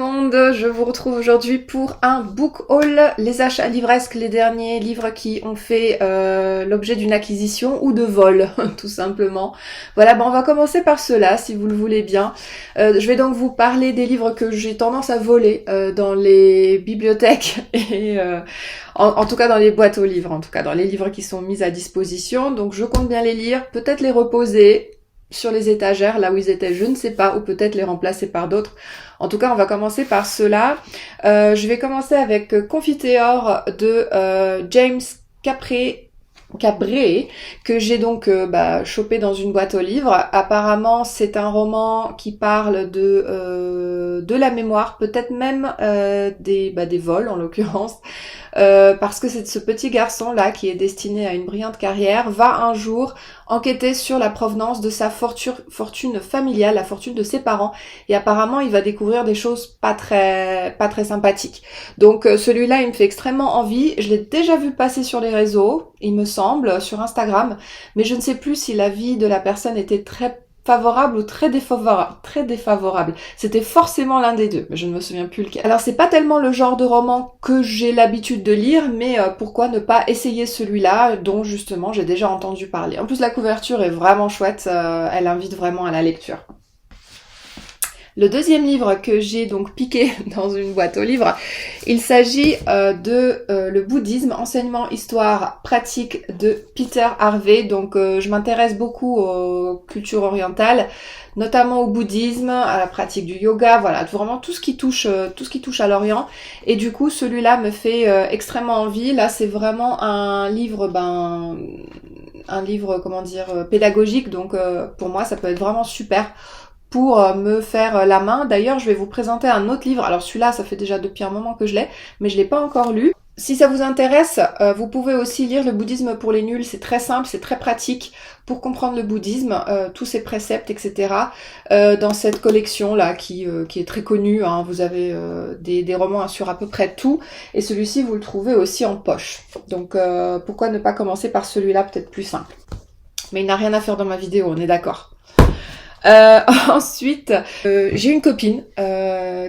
monde, je vous retrouve aujourd'hui pour un book haul, les achats livresques, les derniers livres qui ont fait l'objet d'une acquisition ou de vol, tout simplement. Voilà, on va commencer par cela, si vous le voulez bien. Je vais donc vous parler des livres que j'ai tendance à voler dans les bibliothèques et en tout cas dans les boîtes aux livres, en tout cas dans les livres qui sont mis à disposition. Donc je compte bien les lire, peut-être les reposer sur les étagères, là où ils étaient, je ne sais pas, ou peut-être les remplacer par d'autres. En tout cas, on va commencer par cela. Je vais commencer avec Confiteor de James Cabré, que j'ai donc chopé dans une boîte aux livres. Apparemment, c'est un roman qui parle de la mémoire, peut-être même des vols en l'occurrence. Parce que c'est ce petit garçon là qui est destiné à une brillante carrière va un jour enquêter sur la provenance de sa fortune familiale, la fortune de ses parents, et apparemment il va découvrir des choses pas très sympathiques. Donc celui-là il me fait extrêmement envie. Je l'ai déjà vu passer sur les réseaux, il me semble, sur Instagram, mais je ne sais plus si l'avis de la personne était très favorable ou très défavorable. C'était forcément l'un des deux, mais je ne me souviens plus lequel. Alors c'est pas tellement le genre de roman que j'ai l'habitude de lire, mais pourquoi ne pas essayer celui-là, dont justement j'ai déjà entendu parler. En plus la couverture est vraiment chouette, elle invite vraiment à la lecture. Le deuxième livre que j'ai donc piqué dans une boîte aux livres, il s'agit de le bouddhisme, enseignement, histoire, pratique de Peter Harvey. Donc je m'intéresse beaucoup aux cultures orientales, notamment au bouddhisme, à la pratique du yoga, voilà, vraiment tout ce qui touche à l'Orient. Et du coup, celui-là me fait extrêmement envie. Là, c'est vraiment un livre, pédagogique. Donc pour moi, ça peut être vraiment super pour me faire la main. D'ailleurs, je vais vous présenter un autre livre. Alors celui-là, ça fait déjà depuis un moment que je l'ai, mais je l'ai pas encore lu. Si ça vous intéresse, vous pouvez aussi lire Le bouddhisme pour les nuls. C'est très simple, c'est très pratique pour comprendre le bouddhisme, tous ses préceptes, etc. Dans cette collection-là qui est très connue, hein. Vous avez des romans sur à peu près tout. Et celui-ci, vous le trouvez aussi en poche. Donc pourquoi ne pas commencer par celui-là, peut-être plus simple. Mais il n'a rien à faire dans ma vidéo, on est d'accord. Ensuite, j'ai une copine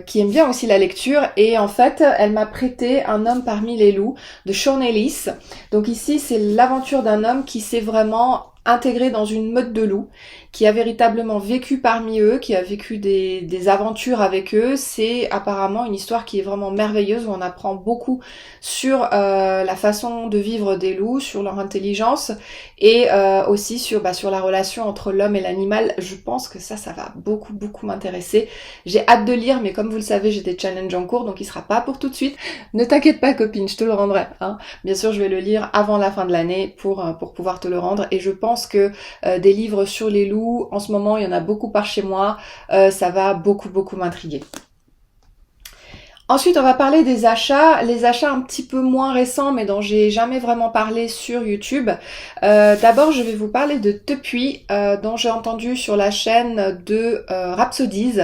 qui aime bien aussi la lecture et en fait, elle m'a prêté Un homme parmi les loups de Sean Ellis. Donc ici, c'est l'aventure d'un homme qui s'est vraiment intégré dans une meute de loups, qui a véritablement vécu parmi eux, qui a vécu des aventures avec eux. C'est apparemment une histoire qui est vraiment merveilleuse, où on apprend beaucoup sur la façon de vivre des loups, sur leur intelligence, et aussi sur la relation entre l'homme et l'animal. Je pense que ça va beaucoup m'intéresser. J'ai hâte de lire, mais comme vous le savez, j'ai des challenges en cours, donc il sera pas pour tout de suite. Ne t'inquiète pas copine, je te le rendrai, hein. Bien sûr, je vais le lire avant la fin de l'année pour pouvoir te le rendre, et je pense que des livres sur les loups, en ce moment, il y en a beaucoup par chez moi, ça va beaucoup m'intriguer. Ensuite, on va parler des achats, les achats un petit peu moins récents, mais dont j'ai jamais vraiment parlé sur YouTube. D'abord, je vais vous parler de Tepuis, dont j'ai entendu sur la chaîne de Rhapsodies,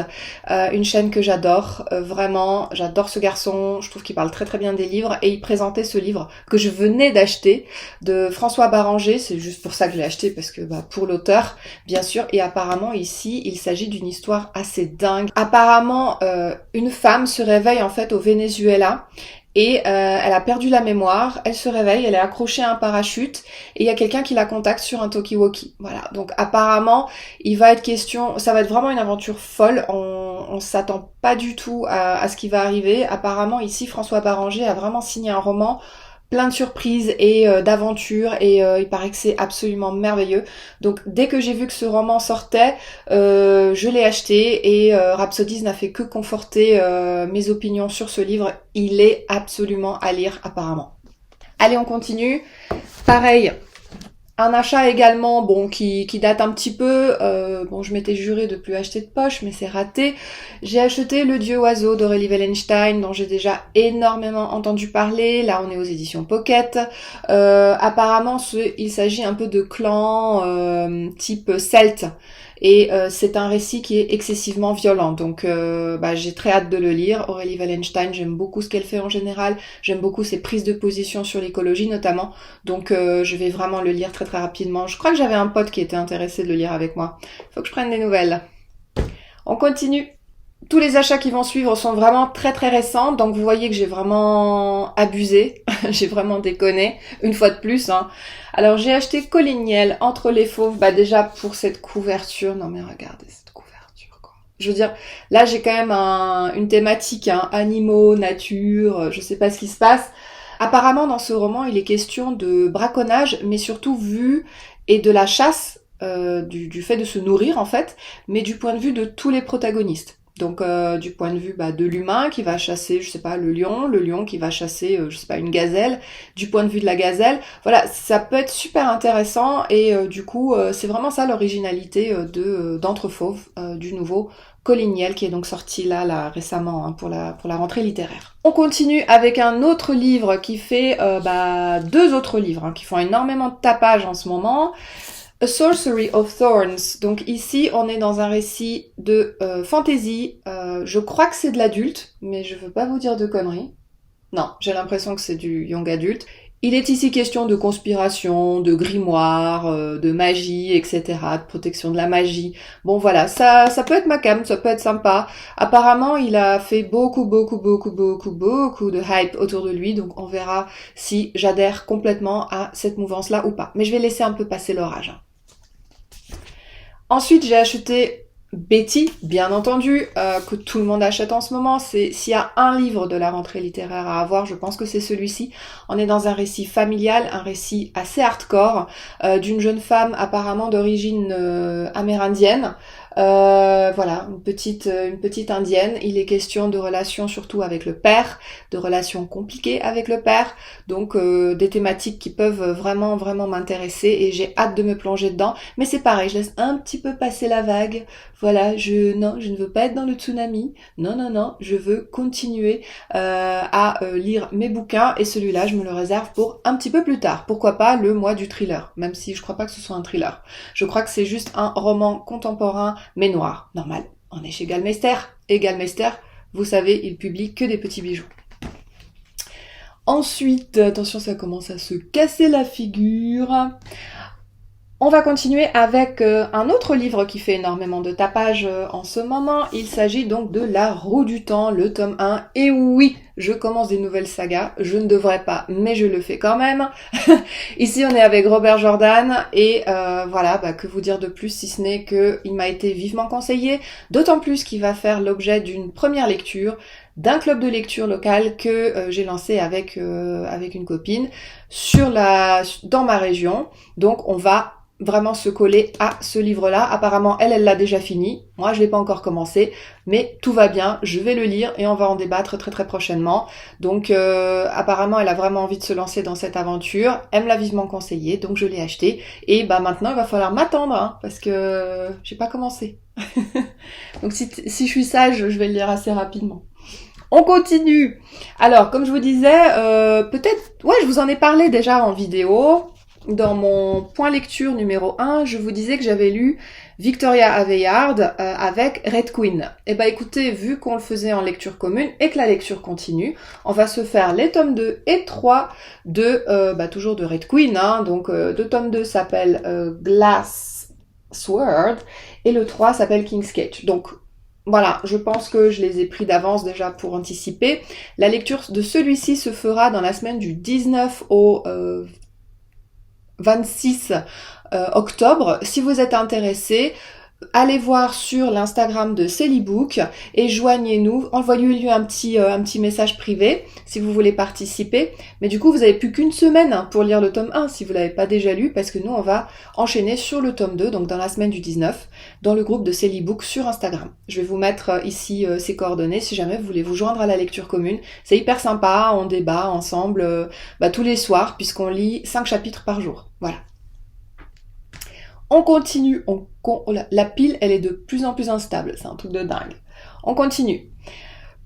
une chaîne que j'adore, vraiment, j'adore ce garçon, je trouve qu'il parle très bien des livres, et il présentait ce livre que je venais d'acheter, de François Baranger. C'est juste pour ça que je l'ai acheté, parce que pour l'auteur, bien sûr, et apparemment ici, il s'agit d'une histoire assez dingue. Apparemment, une femme se réveille en fait au Venezuela et elle a perdu la mémoire, elle se réveille, elle est accrochée à un parachute et il y a quelqu'un qui la contacte sur un talkie-walkie. Voilà, donc apparemment il va être question, ça va être vraiment une aventure folle, on s'attend pas du tout à ce qui va arriver. Apparemment ici François Baranger a vraiment signé un roman plein de surprises et d'aventures, et il paraît que c'est absolument merveilleux. Donc dès que j'ai vu que ce roman sortait, je l'ai acheté, et Rhapsodies n'a fait que conforter mes opinions sur ce livre. Il est absolument à lire apparemment. Allez, on continue. Pareil, un achat également, qui date un petit peu. Je m'étais juré de plus acheter de poche, mais c'est raté. J'ai acheté Le Dieu oiseau d'Aurélie Wellenstein, dont j'ai déjà énormément entendu parler. Là, on est aux éditions Pocket. Apparemment, il s'agit un peu de clan type celte. Et c'est un récit qui est excessivement violent, donc j'ai très hâte de le lire. Aurélie Wellenstein, j'aime beaucoup ce qu'elle fait en général, j'aime beaucoup ses prises de position sur l'écologie notamment, donc je vais vraiment le lire très rapidement. Je crois que j'avais un pote qui était intéressé de le lire avec moi, faut que je prenne des nouvelles. On continue. Tous les achats qui vont suivre sont vraiment très très récents, donc vous voyez que j'ai vraiment abusé, j'ai vraiment déconné, une fois de plus. Hein. Alors j'ai acheté Colligniel Entre les Fauves, bah déjà pour cette couverture, non mais regardez cette couverture quoi. Je veux dire, là j'ai quand même une thématique, hein, animaux, nature, je sais pas ce qui se passe. Apparemment dans ce roman il est question de braconnage, mais surtout vu et de la chasse, du fait de se nourrir en fait, mais du point de vue de tous les protagonistes. Donc du point de vue de l'humain qui va chasser, je sais pas, le lion qui va chasser, je sais pas, une gazelle, du point de vue de la gazelle. Voilà, ça peut être super intéressant et du coup, c'est vraiment ça l'originalité d'Entre Fauves, du nouveau Colligniel qui est donc sorti là récemment, hein, pour la rentrée littéraire. On continue avec un autre livre qui fait deux autres livres, hein, qui font énormément de tapage en ce moment. A Sorcery of Thorns. Donc ici, on est dans un récit de fantasy. Je crois que c'est de l'adulte, mais je veux pas vous dire de conneries. Non, j'ai l'impression que c'est du young adulte. Il est ici question de conspiration, de grimoire, de magie, etc., de protection de la magie. Bon voilà, ça peut être ma came, ça peut être sympa. Apparemment, il a fait beaucoup de hype autour de lui, donc on verra si j'adhère complètement à cette mouvance-là ou pas. Mais je vais laisser un peu passer l'orage. Ensuite, j'ai acheté Betty, bien entendu, que tout le monde achète en ce moment. S'il y a un livre de la rentrée littéraire à avoir, je pense que c'est celui-ci. On est dans un récit familial, un récit assez hardcore, d'une jeune femme apparemment d'origine amérindienne. Voilà, une petite indienne. Il est question de relations surtout avec le père, de relations compliquées avec le père, donc des thématiques qui peuvent vraiment m'intéresser et j'ai hâte de me plonger dedans. Mais c'est pareil, je laisse un petit peu passer la vague. Voilà, je ne veux pas être dans le tsunami. Non, je veux continuer à lire mes bouquins et celui-là, je me le réserve pour un petit peu plus tard. Pourquoi pas le mois du thriller, même si je crois pas que ce soit un thriller. Je crois que c'est juste un roman contemporain mais noir, normal. On est chez Gallmeister, et Gallmeister, vous savez, il publie que des petits bijoux. Ensuite, attention, ça commence à se casser la figure. On va continuer avec un autre livre qui fait énormément de tapage en ce moment. Il s'agit donc de La Roue du Temps, le tome 1. Et oui, je commence des nouvelles sagas. Je ne devrais pas, mais je le fais quand même. Ici, on est avec Robert Jordan. Et voilà, que vous dire de plus si ce n'est qu'il m'a été vivement conseillé. D'autant plus qu'il va faire l'objet d'une première lecture d'un club de lecture local que j'ai lancé avec une copine dans ma région. Donc, on va vraiment se coller à ce livre-là. Apparemment, elle l'a déjà fini. Moi, je l'ai pas encore commencé, mais tout va bien. Je vais le lire et on va en débattre très prochainement. Donc, apparemment, elle a vraiment envie de se lancer dans cette aventure. Elle me l'a vivement conseillé, donc je l'ai acheté. Et maintenant, il va falloir m'attendre, hein, parce que j'ai pas commencé. Donc, si je suis sage, je vais le lire assez rapidement. On continue. Alors, comme je vous disais, je vous en ai parlé déjà en vidéo. Dans mon point lecture numéro 1, je vous disais que j'avais lu Victoria Aveyard avec Red Queen. Et écoutez, vu qu'on le faisait en lecture commune et que la lecture continue, on va se faire les tomes 2 et 3 toujours de Red Queen. Hein. Donc le tome 2 s'appelle Glass Sword et le 3 s'appelle King's Cage. Donc voilà, je pense que je les ai pris d'avance déjà pour anticiper. La lecture de celui-ci se fera dans la semaine du 19 au 26 octobre. Si vous êtes intéressé, allez voir sur l'Instagram de Célibook et joignez-nous, envoyez-lui un petit message privé si vous voulez participer. Mais du coup, vous avez plus qu'une semaine pour lire le tome 1 si vous l'avez pas déjà lu, parce que nous, on va enchaîner sur le tome 2, donc dans la semaine du 19, dans le groupe de Célibook sur Instagram. Je vais vous mettre ici ses coordonnées si jamais vous voulez vous joindre à la lecture commune. C'est hyper sympa, on débat ensemble tous les soirs, puisqu'on lit 5 chapitres par jour. Voilà. On continue, la pile elle est de plus en plus instable, c'est un truc de dingue. On continue.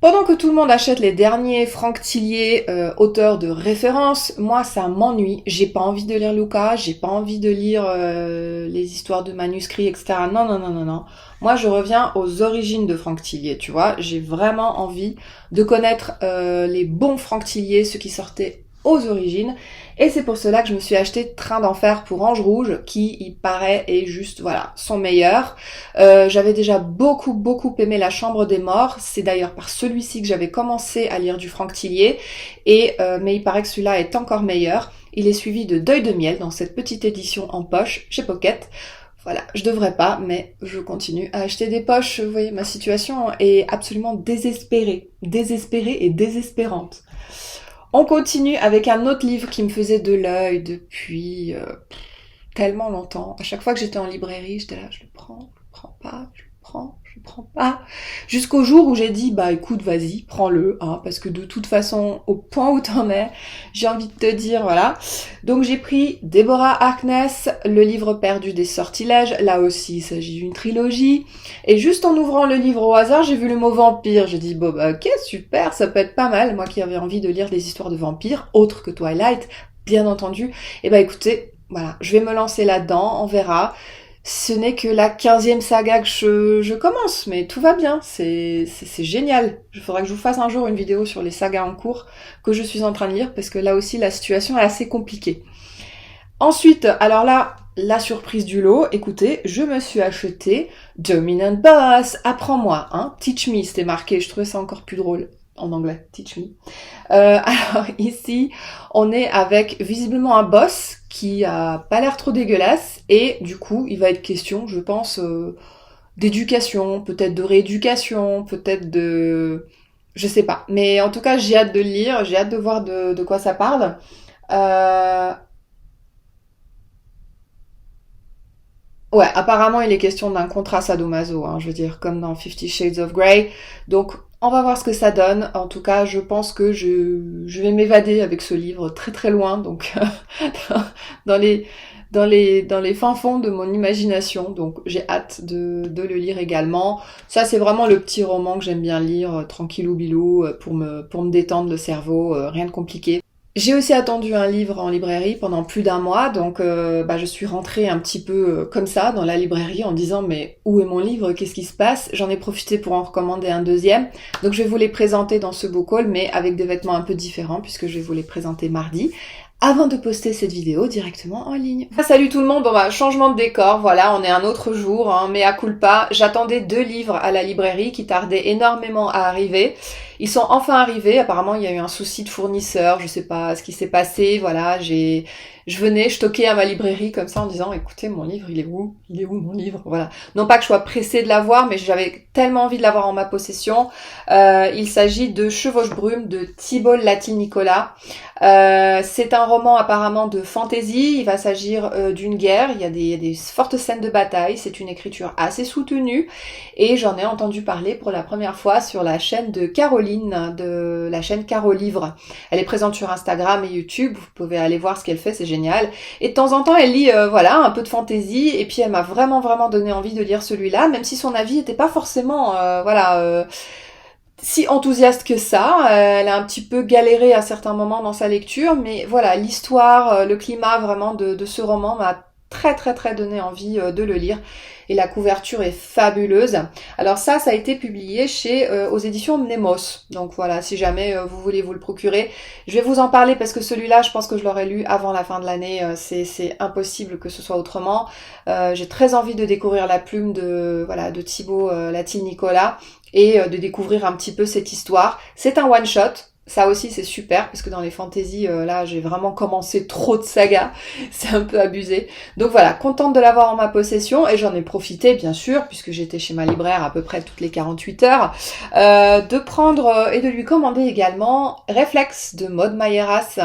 Pendant que tout le monde achète les derniers Franck Tillier, auteurs de référence, moi ça m'ennuie, j'ai pas envie de lire Lucas, j'ai pas envie de lire les histoires de manuscrits, etc. Non. Moi je reviens aux origines de Franck Tillier, tu vois, j'ai vraiment envie de connaître les bons Franck Tillier, ceux qui sortaient aux origines, et c'est pour cela que je me suis acheté Train d'enfer pour Ange Rouge, qui, il paraît, est juste, voilà, son meilleur. J'avais déjà beaucoup aimé La Chambre des Morts, c'est d'ailleurs par celui-ci que j'avais commencé à lire du Franck Tillier, mais il paraît que celui-là est encore meilleur. Il est suivi de Deuil de miel dans cette petite édition en poche chez Pocket. Voilà, je devrais pas, mais je continue à acheter des poches. Vous voyez, ma situation est absolument désespérée et désespérante. On continue avec un autre livre qui me faisait de l'œil depuis tellement longtemps. À chaque fois que j'étais en librairie, j'étais là, je le prends pas, je le prends pas. Jusqu'au jour où j'ai dit, bah écoute, vas-y, prends-le, hein, parce que de toute façon, au point où t'en es, j'ai envie de te dire, voilà. Donc j'ai pris Deborah Harkness, Le livre perdu des sortilèges. Là aussi, il s'agit d'une trilogie. Et juste en ouvrant le livre au hasard, j'ai vu le mot vampire. J'ai dit, bon bah ok, super, ça peut être pas mal. Moi qui avais envie de lire des histoires de vampires, autres que Twilight, bien entendu. Et bah écoutez, voilà, je vais me lancer là-dedans, on verra. Ce n'est que la 15e saga que je commence, mais tout va bien, c'est génial. Il faudra que je vous fasse un jour une vidéo sur les sagas en cours que je suis en train de lire, parce que là aussi la situation est assez compliquée. Ensuite, alors là, la surprise du lot, écoutez, je me suis acheté Dominant Boss, apprends-moi, hein, Teach Me, c'était marqué, je trouvais ça encore plus drôle en anglais, Teach Me. Alors ici, on est avec visiblement un boss qui a pas l'air trop dégueulasse, et du coup, il va être question, je pense, d'éducation, peut-être de rééducation, peut-être de... je sais pas. Mais en tout cas, j'ai hâte de le lire, j'ai hâte de voir de quoi ça parle. Euh, Ouais, apparemment il est question d'un contrat sadomaso, hein, je veux dire, comme dans 50 Shades of Grey. Donc, on va voir ce que ça donne. En tout cas, je pense que je vais m'évader avec ce livre très loin, donc dans les dans les fins fonds de mon imagination. Donc, j'ai hâte de le lire également. Ça, c'est vraiment le petit roman que j'aime bien lire, tranquillou bilou, pour me détendre le cerveau, rien de compliqué. J'ai aussi attendu un livre en librairie pendant plus d'un mois, donc je suis rentrée un petit peu comme ça dans la librairie en disant mais où est mon livre, qu'est-ce qui se passe? J'en ai profité pour en recommander un deuxième, donc je vais vous les présenter dans ce book haul, mais avec des vêtements un peu différents puisque je vais vous les présenter mardi, avant de poster cette vidéo directement en ligne. Salut tout le monde, bon bah changement de décor, voilà, on est un autre jour, hein, mea culpa, j'attendais 2 livres à la librairie qui tardaient énormément à arriver. Ils sont enfin arrivés, apparemment il y a eu un souci de fournisseur, je sais pas ce qui s'est passé, voilà, je toquais à ma librairie comme ça en disant écoutez mon livre il est où? Il est où mon livre? Voilà. Non pas que je sois pressée de l'avoir, mais j'avais tellement envie de l'avoir en ma possession. Il s'agit de Chevauche-Brume de Thibault Latil-Nicolas. C'est un roman apparemment de fantasy, il va s'agir d'une guerre, il y a des fortes scènes de bataille, c'est une écriture assez soutenue et j'en ai entendu parler pour la première fois sur la chaîne de Caroline, de la chaîne Carolivre. Elle est présente sur Instagram et YouTube, vous pouvez aller voir ce qu'elle fait, c'est génial. Et de temps en temps elle lit un peu de fantasy et puis elle m'a vraiment donné envie de lire celui-là, même si son avis n'était pas forcément si enthousiaste que ça. Elle a un petit peu galéré à certains moments dans sa lecture, mais voilà, l'histoire, le climat vraiment de ce roman m'a très donné envie de le lire. Et la couverture est fabuleuse. Alors ça a été publié aux éditions Mnemos. Donc voilà, si jamais vous voulez vous le procurer, je vais vous en parler parce que celui-là, je pense que je l'aurais lu avant la fin de l'année. C'est impossible que ce soit autrement. J'ai très envie de découvrir la plume de Thibault Latil-Nicolas et de découvrir un petit peu cette histoire. C'est un one-shot. Ça aussi c'est super parce que dans les fantaisies là j'ai vraiment commencé trop de sagas, c'est un peu abusé. Donc voilà, contente de l'avoir en ma possession et j'en ai profité bien sûr puisque j'étais chez ma libraire à peu près toutes les 48 heures de prendre et de lui commander également Réflexe de Maud Mayeras.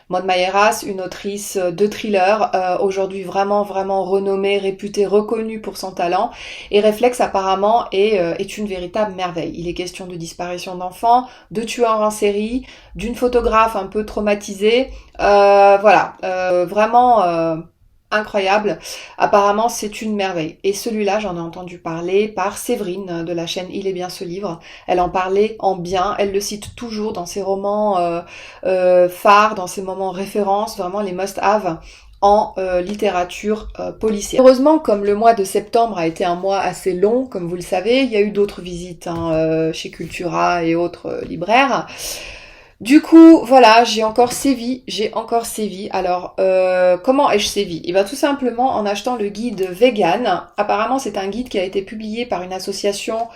Maud Mayeras, une autrice de thriller, aujourd'hui vraiment renommée, réputée, reconnue pour son talent. Et Réflexe apparemment est une véritable merveille. Il est question de disparition d'enfants, de tueurs en série, d'une photographe un peu traumatisée. Vraiment incroyable. Apparemment, c'est une merveille. Et celui-là, j'en ai entendu parler par Séverine de la chaîne Il est bien ce livre. Elle en parlait en bien. Elle le cite toujours dans ses romans phares, dans ses moments références, vraiment les must-have en littérature policière. Heureusement, comme le mois de septembre a été un mois assez long, comme vous le savez, il y a eu d'autres visites chez Cultura et autres libraires. Du coup, voilà, j'ai encore sévi. Alors, comment ai-je sévi? Eh bien, tout simplement en achetant le guide vegan. Apparemment, c'est un guide qui a été publié par une association.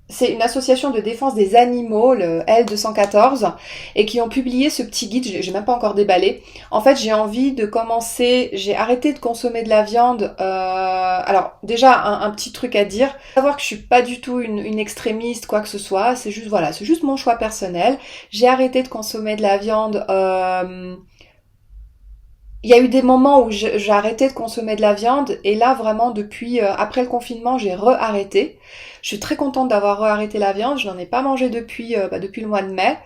C'est une association de défense des animaux, le L214, et qui ont publié ce petit guide, j'ai même pas encore déballé. En fait, j'ai envie de commencer, j'ai arrêté de consommer de la viande. Alors, déjà, un petit truc à dire, savoir que je suis pas du tout une extrémiste, quoi que ce soit, c'est juste, voilà, c'est juste mon choix personnel. J'ai arrêté de consommer de la viande. Il y a eu des moments où j'ai arrêté de consommer de la viande et là vraiment depuis après le confinement j'ai re-arrêté. Je suis très contente d'avoir re-arrêté la viande, je n'en ai pas mangé depuis le mois de mai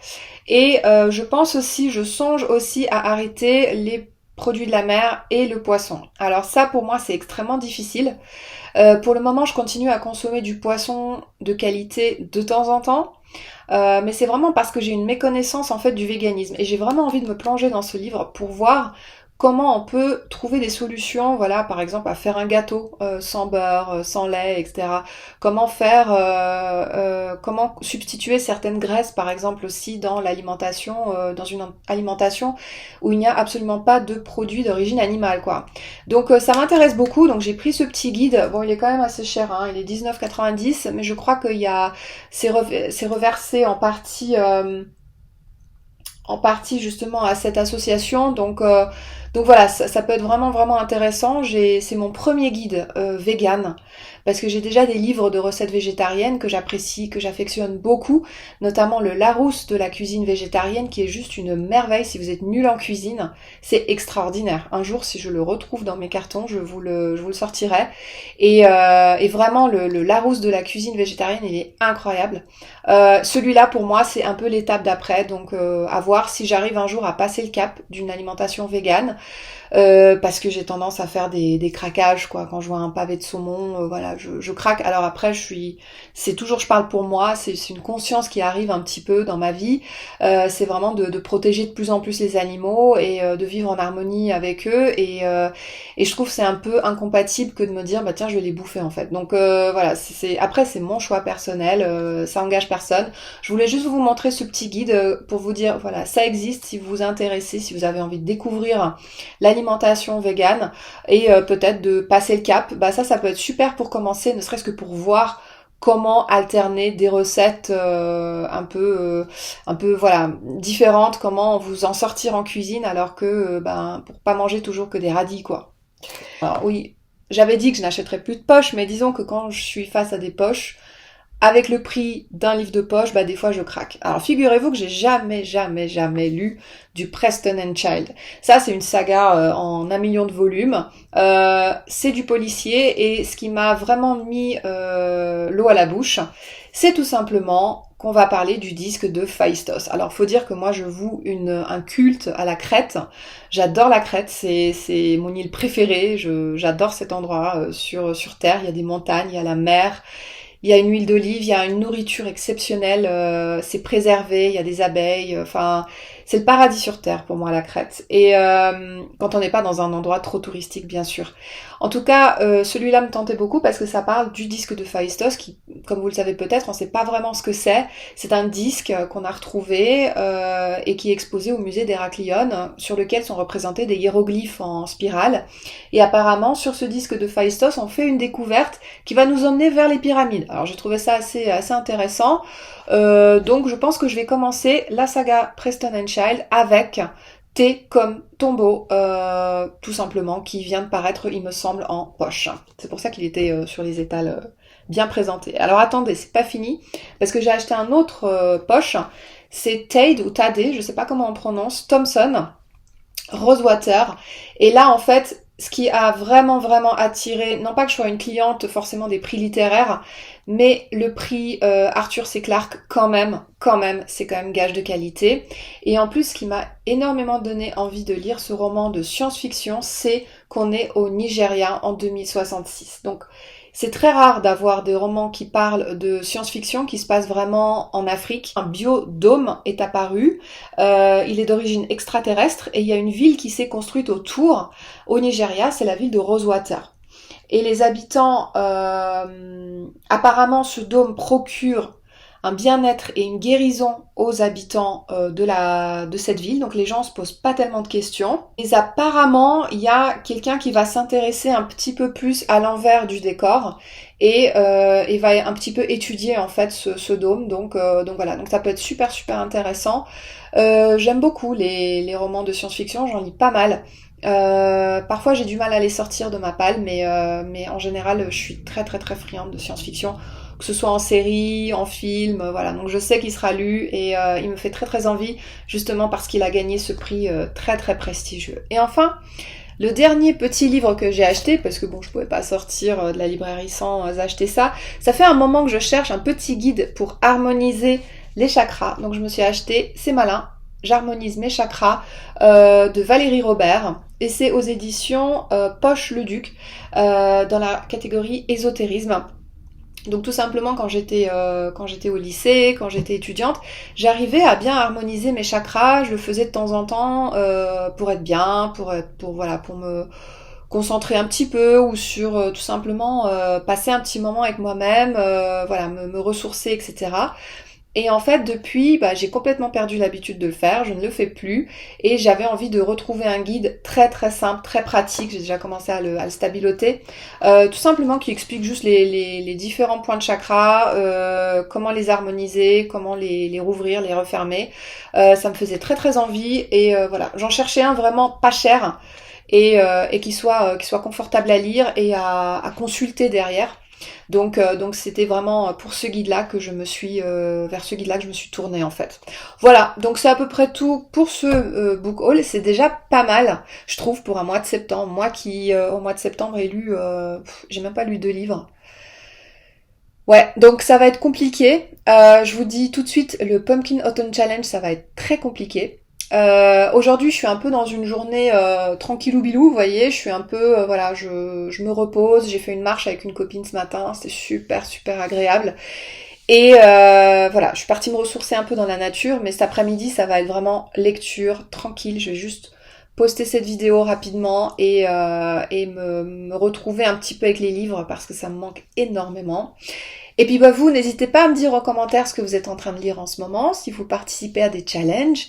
et je songe aussi à arrêter les produits de la mer et le poisson. Alors ça pour moi c'est extrêmement difficile. Pour le moment je continue à consommer du poisson de qualité de temps en temps. Mais c'est vraiment parce que j'ai une méconnaissance en fait du véganisme et j'ai vraiment envie de me plonger dans ce livre pour voir comment on peut trouver des solutions, voilà, par exemple à faire un gâteau sans beurre, sans lait, etc. Comment substituer certaines graisses, par exemple aussi dans l'alimentation, dans une alimentation où il n'y a absolument pas de produits d'origine animale, quoi. Donc ça m'intéresse beaucoup, donc j'ai pris ce petit guide. Bon, il est quand même assez cher, hein, il est 19,90, mais je crois qu'il y a c'est reversé en partie justement à cette association. Donc voilà, ça peut être vraiment vraiment intéressant. C'est mon premier guide vegan parce que j'ai déjà des livres de recettes végétariennes que j'apprécie, que j'affectionne beaucoup, notamment le Larousse de la cuisine végétarienne qui est juste une merveille. Si vous êtes nul en cuisine, c'est extraordinaire. Un jour, si je le retrouve dans mes cartons, je vous le sortirai. Et vraiment, le Larousse de la cuisine végétarienne, il est incroyable. Celui-là, pour moi, c'est un peu l'étape d'après. Donc, à voir si j'arrive un jour à passer le cap d'une alimentation végane. Parce que j'ai tendance à faire des craquages, quoi. Quand je vois un pavé de saumon, voilà, je craque. Alors après, c'est toujours, je parle pour moi, c'est une conscience qui arrive un petit peu dans ma vie. C'est vraiment de protéger de plus en plus les animaux et de vivre en harmonie avec eux. Et je trouve que c'est un peu incompatible que de me dire, bah tiens, je vais les bouffer en fait. Donc voilà, après c'est mon choix personnel, ça engage personne. Je voulais juste vous montrer ce petit guide pour vous dire, voilà, ça existe si vous vous intéressez, si vous avez envie de découvrir l'alimentation végane et peut-être de passer le cap, bah ça peut être super pour commencer, ne serait-ce que pour voir comment alterner des recettes un peu voilà différentes, comment vous en sortir en cuisine alors que pour pas manger toujours que des radis quoi. Alors oui, j'avais dit que je n'achèterais plus de poches, mais disons que quand je suis face à des poches, avec le prix d'un livre de poche, bah des fois je craque. Alors figurez-vous que j'ai jamais lu du Preston and Child. Ça c'est une saga en 1 million de volumes. C'est du policier et ce qui m'a vraiment mis l'eau à la bouche, c'est tout simplement qu'on va parler du disque de Phaistos. Alors faut dire que moi je voue un culte à la Crète. J'adore la Crète, c'est mon île préférée. J'adore cet endroit sur Terre. Il y a des montagnes, il y a la mer. Il y a une huile d'olive, il y a une nourriture exceptionnelle, c'est préservé, il y a des abeilles, enfin, c'est le paradis sur Terre pour moi la Crète. Et quand on n'est pas dans un endroit trop touristique, bien sûr. En tout cas, celui-là me tentait beaucoup parce que ça parle du disque de Phaistos, qui, comme vous le savez peut-être, on ne sait pas vraiment ce que c'est. C'est un disque qu'on a retrouvé et qui est exposé au musée d'Héraclione, sur lequel sont représentés des hiéroglyphes en spirale. Et apparemment, sur ce disque de Phaistos, on fait une découverte qui va nous emmener vers les pyramides. Alors j'ai trouvé ça assez intéressant. Donc je pense que je vais commencer la saga Preston and Child avec T comme tombeau, tout simplement, qui vient de paraître, il me semble, en poche. C'est pour ça qu'il était sur les étals bien présenté. Alors attendez, c'est pas fini, parce que j'ai acheté un autre poche. C'est Tade ou Tade, je sais pas comment on prononce, Thompson, Rosewater. Et là, en fait, ce qui a vraiment vraiment attiré, non pas que je sois une cliente forcément des prix littéraires, mais le prix Arthur C. Clarke quand même, c'est quand même gage de qualité. Et en plus, ce qui m'a énormément donné envie de lire ce roman de science-fiction, c'est qu'on est au Nigeria en 2066. Donc c'est très rare d'avoir des romans qui parlent de science-fiction qui se passent vraiment en Afrique. Un biodôme est apparu, il est d'origine extraterrestre et il y a une ville qui s'est construite autour au Nigeria, c'est la ville de Rosewater. Et les habitants, apparemment ce dôme procure un bien-être et une guérison aux habitants de cette ville. Donc les gens se posent pas tellement de questions. Et apparemment, il y a quelqu'un qui va s'intéresser un petit peu plus à l'envers du décor et va un petit peu étudier en fait ce dôme. Donc voilà, donc ça peut être super super intéressant. J'aime beaucoup les romans de science-fiction, j'en lis pas mal. Parfois j'ai du mal à les sortir de ma palle, mais en général je suis très très très friande de science-fiction, que ce soit en série, en film, voilà. Donc je sais qu'il sera lu et il me fait très très envie, justement parce qu'il a gagné ce prix très très prestigieux. Et enfin, le dernier petit livre que j'ai acheté, parce que bon, je pouvais pas sortir de la librairie sans acheter ça, ça fait un moment que je cherche un petit guide pour harmoniser les chakras. Donc je me suis acheté, c'est malin, j'harmonise mes chakras de Valérie Robert. Et c'est aux éditions Poche le Duc, dans la catégorie ésotérisme. Donc tout simplement quand j'étais au lycée, quand j'étais étudiante, j'arrivais à bien harmoniser mes chakras. Je le faisais de temps en temps pour être bien, pour me concentrer un petit peu ou sur tout simplement passer un petit moment avec moi-même, voilà, me ressourcer, etc. Et en fait, depuis, j'ai complètement perdu l'habitude de le faire, je ne le fais plus, et j'avais envie de retrouver un guide très très simple, très pratique, j'ai déjà commencé à le stabiloter, tout simplement qui explique juste les différents points de chakra, comment les harmoniser, comment les rouvrir, les refermer. Ça me faisait très très envie, et voilà, j'en cherchais un vraiment pas cher, et qui soit confortable à lire et à consulter derrière. Donc c'était vraiment pour ce guide-là que je me suis vers ce guide-là que je me suis tournée en fait. Voilà, donc c'est à peu près tout pour ce book haul. C'est déjà pas mal, je trouve, pour un mois de septembre. Moi qui au mois de septembre ai lu, j'ai même pas lu 2 livres. Ouais, donc ça va être compliqué. Je vous dis tout de suite, le Pumpkin Autumn Challenge, ça va être très compliqué. Aujourd'hui, je suis un peu dans une journée tranquillou bilou, vous voyez, je suis un peu, voilà, je me repose, j'ai fait une marche avec une copine ce matin, c'était super super agréable. Et voilà, je suis partie me ressourcer un peu dans la nature, mais cet après-midi, ça va être vraiment lecture, tranquille, je vais juste poster cette vidéo rapidement et me retrouver un petit peu avec les livres parce que ça me manque énormément. Et puis vous, n'hésitez pas à me dire en commentaire ce que vous êtes en train de lire en ce moment, si vous participez à des challenges,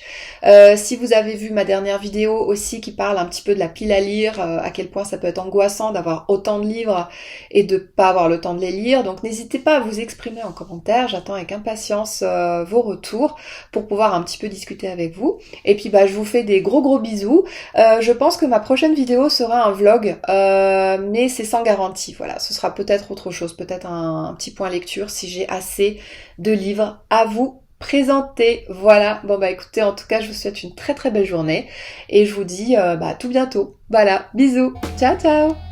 si vous avez vu ma dernière vidéo aussi qui parle un petit peu de la pile à lire, à quel point ça peut être angoissant d'avoir autant de livres et de pas avoir le temps de les lire. Donc n'hésitez pas à vous exprimer en commentaire, j'attends avec impatience vos retours pour pouvoir un petit peu discuter avec vous. Et puis je vous fais des gros gros bisous. Je pense que ma prochaine vidéo sera un vlog, mais c'est sans garantie. Voilà, ce sera peut-être autre chose, peut-être un petit point lecture si j'ai assez de livres à vous présenter. Voilà, bon écoutez, en tout cas je vous souhaite une très très belle journée et je vous dis à tout bientôt. Voilà, bisous, ciao ciao.